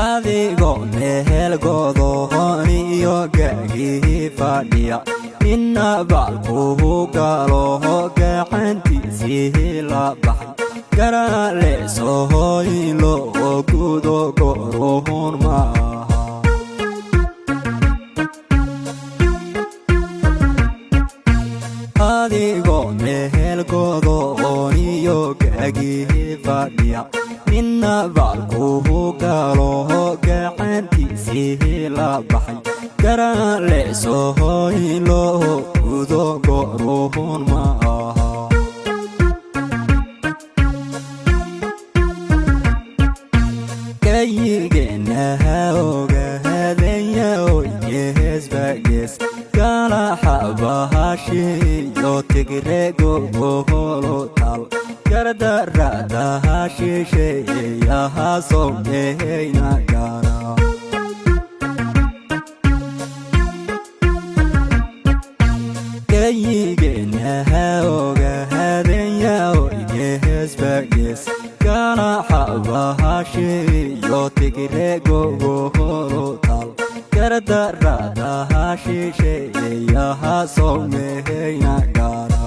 Adigo mehel godoni yogagi fadhiya inna balku galo gacantiisii la baxay garale sohoylo gudo gorohon maaha adigo mehel godoni yogagi fadhiya inna balku galo gacantiisii la baxay garale sohoylo gudo gorohon maaha kayigeenaha ogaadaya oygeesbagees kala xabahashiyo tigrego boholo tal gardaradaha shisheeyaha someheyna gara kayigeenaha ogaadaya oygeesbagees kala xabahashiyo tigrego boholo tal gardaradaha shisheeyaha someheyna gara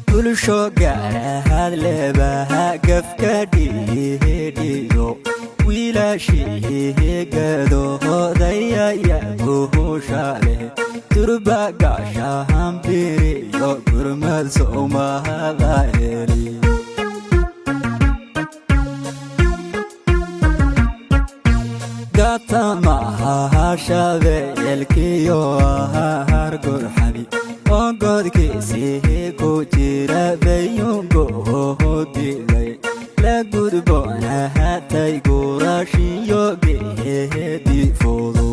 bulsho gaarahad leebaha gafka dhiidhiyo wiilashiihi gadoohodayaya buhushale turba gaashahambiriyo gurmad soomahada heli gatamaha shabeelkiyo ahar gurxabi oo godkiisii ku jira bayungoho dilay la gudboonahatay gurashiyo geedi fudud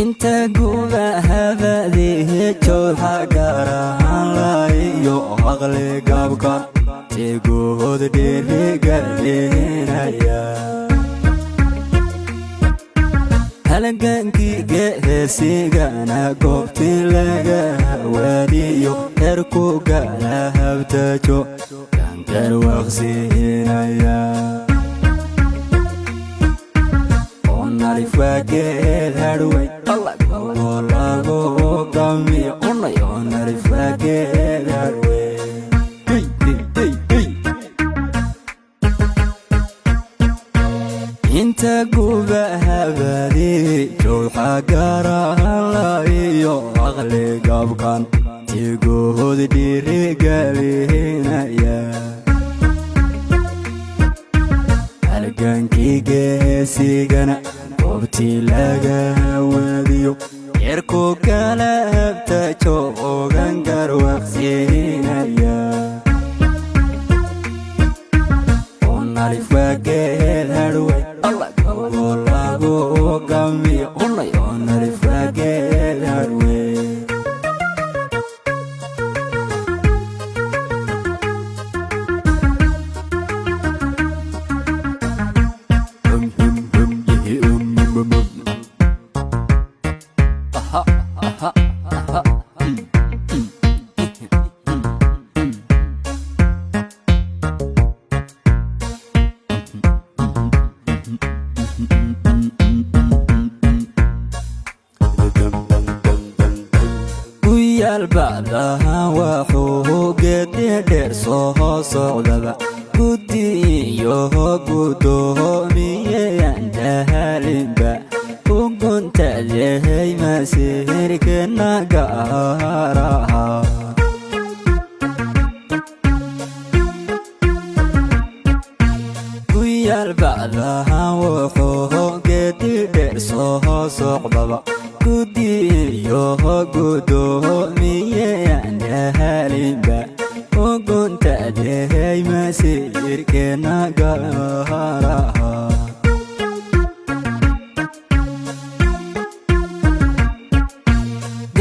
inta guba habadihi jooha garahan laiyo aqli gabka tegood dhirigalinaya halgankii geesigana goobti laga wadiyo herku gala habtajo kankar waqsinaya onarifwageed hadhway oo lagu gamiyo onarifwageed hadhway inta guba habadi jooxa garahalayo aqli gabkan tigood dhirigalinaya halgankii geesigana goobti laga wadiyo yerku kala habtajo ogan garwaqsinaya onarifwageed hadhway oo lagu gamiyo onarifwageed hadhway albadaha waxuu geedi dheer soo socdaba guddi iyo gudoomiyeyan dahalinba u guntadehay masiirkena gaaraha albadaha wuxuu geedi dheer soo socdaba guddi iyo gudoomiyeyan dahalinba u guntadehay masiirkena gaaraha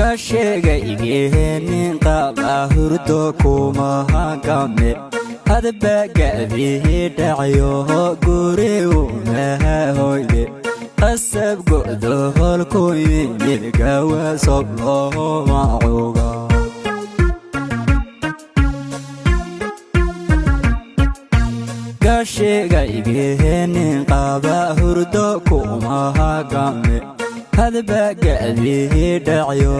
gashiga igeenin qaba hurdo kuma hagame hadba gaadii dhacayo guri uma hoyde qasab go'do holku yimid gawasob looma cuga gashiga igeenin qaba hurdo kuma hagame hadba gaadii dhacayo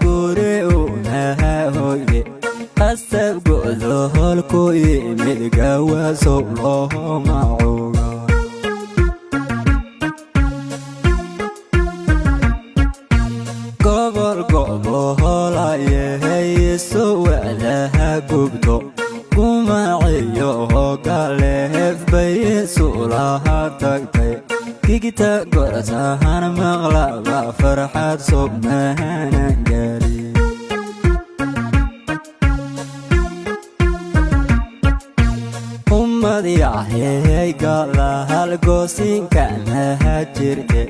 guri uma hoyde qasab go'do holku yimid gawasob looma cuga gobol gobolaayahay su'aalaha gubto kumaciyo hogaleef bay su'ulaha tagtay kigita go'sahan maqlaba farxad sobnahanan gaari ummadiyahay galahal goosinka maha jirte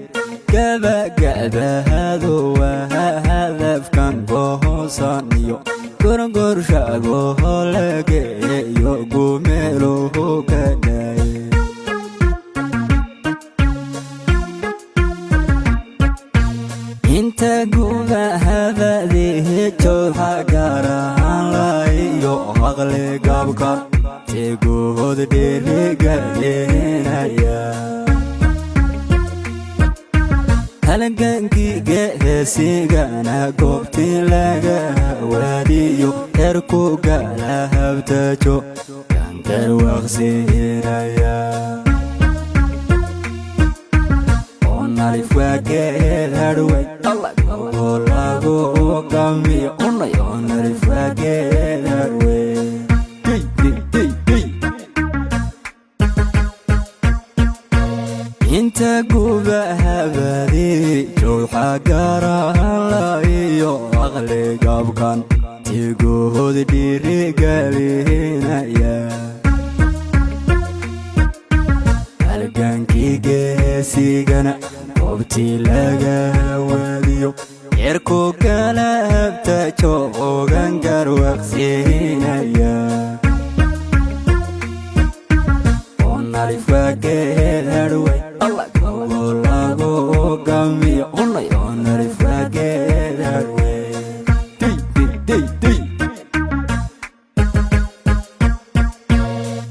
gabagabahadu waa hadafkan gohosaniyo gorgorshago lageeyo gumeeluhu ka dhaye inta gubahadadihi jooxa gaarahaan laiyo aqli gabka tegood dherigalenaya halgankii geesigana goobtii laga waadiyo herku gala habtajo gankar waqsiinaya onalif waageed hadhway oo lagu gamiyo onalif waageed hadhway inta gubahabadii jooxa gaarahaan laiyo aqli gabkan tegood dhirigalinaya halgankii geesigana goobtii laga waadiyo yerku kala habtajo gankar waqsiinaya onalif waageed hadhway lagu gamiyo onalif waageed hadhway